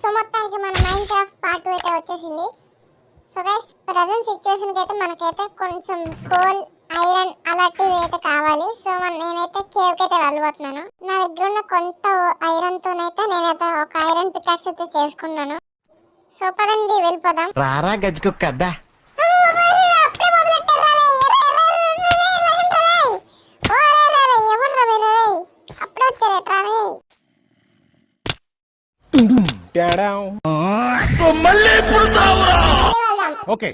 So మొత్తానికి మన mind craft part 2 అయితే వచ్చేసింది. సో గైస్ ప్రజెంట్ సిచ్యువేషన్కి అయితే మనకైతే కొంచెం కోల్ ఐరన్ అలాంటివి అయితే కావాలి. సో నేనైతే కేవ్కి అయితే వెళ్ళిపోతున్నాను. నా దగ్గర ఉన్న కొంత ఐరన్తోనైతే నేనైతే ఒక ఐరన్ పికాక్స్ అయితే చేసుకున్నాను. సో పదండి వెళ్ళిపోదాం. రారా గజ్జుకుక్క అప్పుడే వచ్చారేట్రావి. ఓకే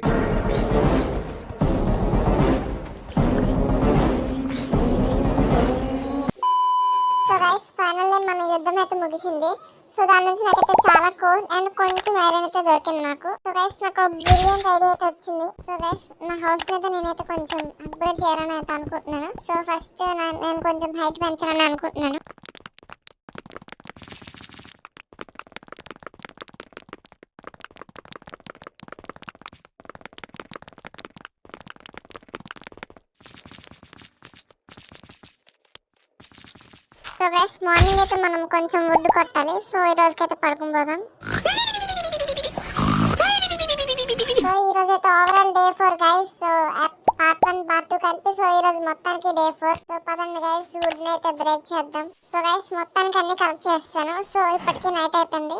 సో గైస్ ఫైనల్లీ మన యుద్ధం అయితే ముగిసింది. సో దాని నుంచి నాకైతే చాలా కోల్ అండ్ కొంచెం ఐరన్ అయితే దొరికింది నాకు. సో గైస్ నాకు బ్రిలియంట్ ఐడియా అయితే వచ్చింది. సో గైస్ నా హౌస్ అయితే నేనైతే కొంచెం అప్గ్రేడ్ చేయాలని అయితే అనుకుంటున్నాను. సో ఫస్ట్ నేను కొంచెం హైట్ పెంచాలని అనుకుంటున్నాను. సో గైస్ మార్నింగ్ అయితే మనం కొంచెం వుడ్ కొట్టాలి. సో ఈ రోజుకైతే పడుకుని పోదాం. సో ఈ రోజు అయితే overall day 4 guys. So part 1 part 2 కలిపి సో ఈ రోజు మొత్తానికి డే 4. సో పదండి గైస్ వుడ్ ని అయితే బ్రేక్ చేద్దాం. సో గైస్ మొత్తానికి అన్ని కలెక్ట్ చేస్తాను. సో ఇప్పటికీ నైట్ అయిపోయింది.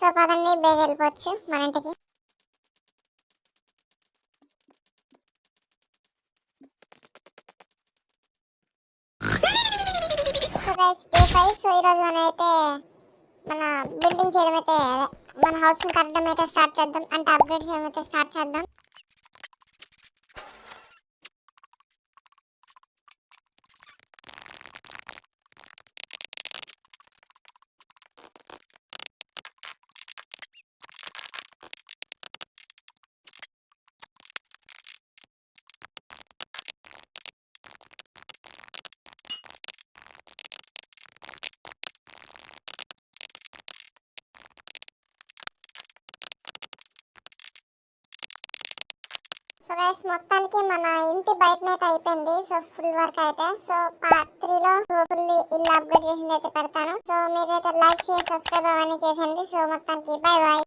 సో పదండి బేగ వెళ్ళిపోవచ్చు మన ఇంటికి. So guys day 5. సో ఈరోజు మనం అయితే మన బిల్డింగ్ చేయడం అయితే మన హౌస్ని కట్టడం అయితే స్టార్ట్ చేద్దాం. అంటే అప్గ్రేడ్ చేయడం అయితే స్టార్ట్ చేద్దాం. సో గైస్ మొత్తానికి మన ఇంటి బయటనైతే అయిపోయింది. సో ఫుల్ వర్క్ అయితే. సో పార్ట్ 3లో ఫుల్ ఇల్లు అప్గ్రేడ్ చేసింది అయితే పెడతాను. సో మీరైతే లైక్ చేసి సబ్స్క్రైబ్ అవన్నీ చేసండి. సో మొత్తానికి బై బై.